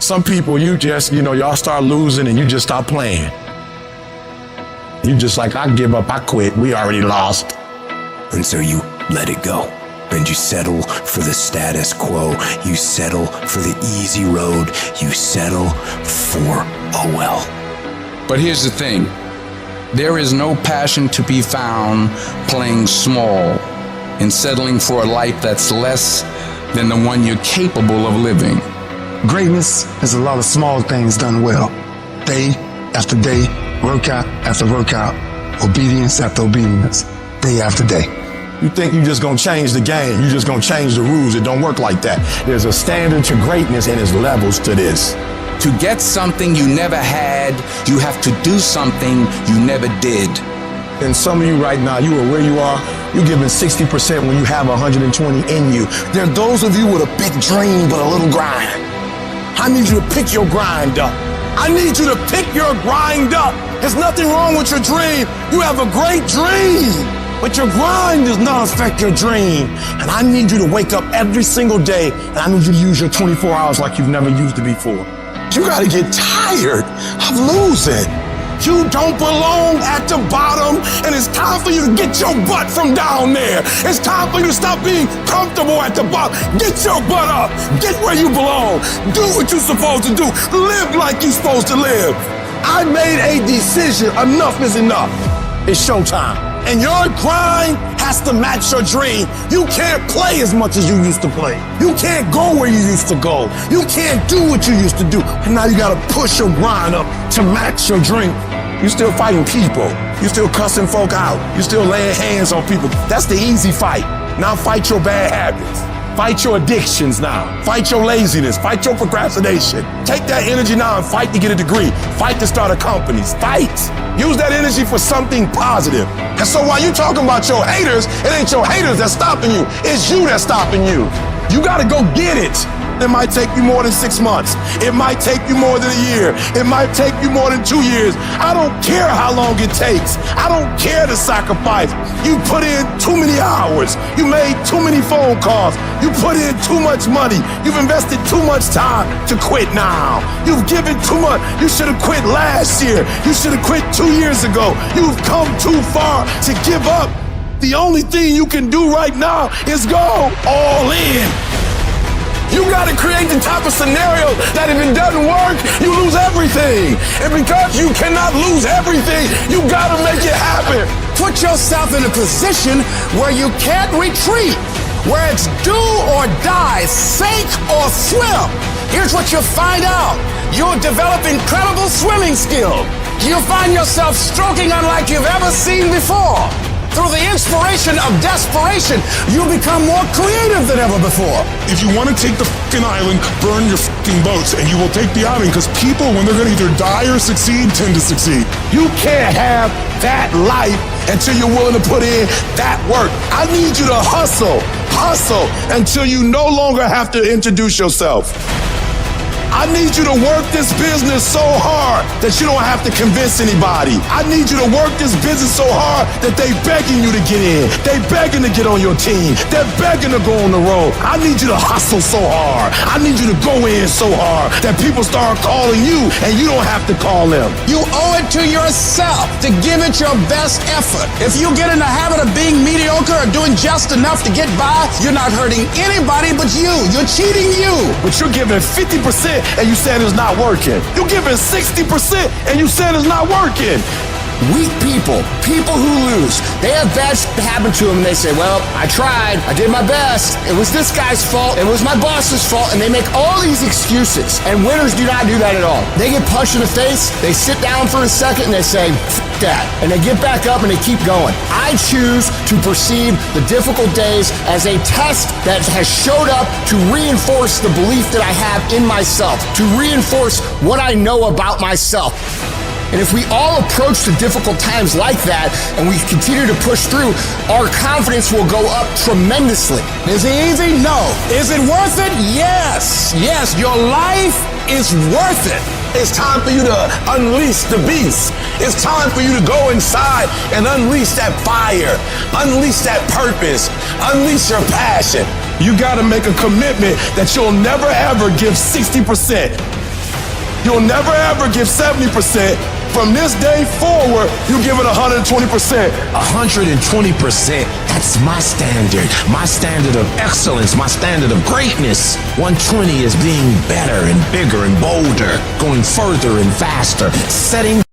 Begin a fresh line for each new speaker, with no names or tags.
Some people, you just, y'all start losing and you just stop playing. You just like, I give up, I quit, we already lost.
And so you let it go. And you settle for the status quo. You settle for the easy road. You settle for, oh well.
But here's the thing. There is no passion to be found playing small and settling for a life that's less than the one you're capable of living.
Greatness is a lot of small things done well. Day after day, workout after workout, obedience after obedience, day after day.
You think you're just gonna change the game, you're just gonna change the rules. It don't work like that. There's a standard to greatness and there's levels to this.
To get something you never had, you have to do something you never did.
And some of you right now, you are where you are, you're giving 60% when you have 120 in you. There are those of you with a big dream but a little grind. I need you to pick your grind up. I need you to pick your grind up. There's nothing wrong with your dream. You have a great dream, but your grind does not affect your dream. And I need you to wake up every single day, and I need you to use your 24 hours like you've never used it before. You gotta get tired of losing. You don't belong at the bottom, and it's time for you to get your butt from down there. It's time for you to stop being comfortable at the bottom. Get your butt up. Get where you belong. Do what you're supposed to do. Live like you're supposed to live. I made a decision. Enough is enough. It's showtime. And your grind has to match your dream. You can't play as much as you used to play. You can't go where you used to go. You can't do what you used to do. And now you gotta push your grind up to match your dream. You still fighting people. You still cussing folk out. You still laying hands on people. That's the easy fight. Now fight your bad habits. Fight your addictions now. Fight your laziness. Fight your procrastination. Take that energy now and fight to get a degree. Fight to start a company. Fight. Use that energy for something positive. And so while you talking about your haters, it ain't your haters that's stopping you. It's you that's stopping you. You gotta go get it. It might take you more than 6 months. It might take you more than a year. It might take you more than 2 years. I don't care how long it takes. I don't care the sacrifice. You put in too many hours. You made too many phone calls. You put in too much money. You've invested too much time to quit now. You've given too much. You should have quit last year. You should have quit 2 years ago. You've come too far to give up. The only thing you can do right now is go all in. You gotta create the type of scenario that if it doesn't work, you lose everything. And because you cannot lose everything, you gotta make it happen.
Put yourself in a position where you can't retreat, where it's do or die, sink or swim. Here's what you'll find out. You'll develop incredible swimming skill. You'll find yourself stroking unlike you've ever seen before. Through the inspiration of desperation, you'll become more creative than ever before.
If you want to take the fucking island, burn your fucking boats, and you will take the island, because people, when they're going to either die or succeed, tend to succeed.
You can't have that life until you're willing to put in that work. I need you to hustle until you no longer have to introduce yourself. I need you to work this business so hard that you don't have to convince anybody. I need you to work this business so hard that they begging you to get in. They begging to get on your team. They're begging to go on the road. I need you to hustle so hard. I need you to go in so hard that people start calling you and you don't have to call them.
You owe it to yourself to give it your best effort. If you get in the habit of being mediocre or doing just enough to get by, you're not hurting anybody but you. You're cheating you.
But you're giving 50% and you said it's not working. You're giving 60% and you said it's not working.
Weak people who lose, they have bad shit happen to them and they say, well, I tried, I did my best, it was this guy's fault, it was my boss's fault, and they make all these excuses. And winners do not do that at all. They get punched in the face, they sit down for a second and they say, F that, and they get back up and they keep going. I choose to perceive the difficult days as a test that has showed up to reinforce the belief that I have in myself, to reinforce what I know about myself. And if we all approach the difficult times like that and we continue to push through, our confidence will go up tremendously. Is it easy? No. Is it worth it? Yes. Yes, your life is worth it.
It's time for you to unleash the beast. It's time for you to go inside and unleash that fire, unleash that purpose, unleash your passion. You gotta make a commitment that you'll never ever give 60%. You'll never ever give 70%. From this day forward, you give it 120%.
120%. That's my standard of excellence, my standard of greatness. 120 is being better and bigger and bolder, going further and faster, setting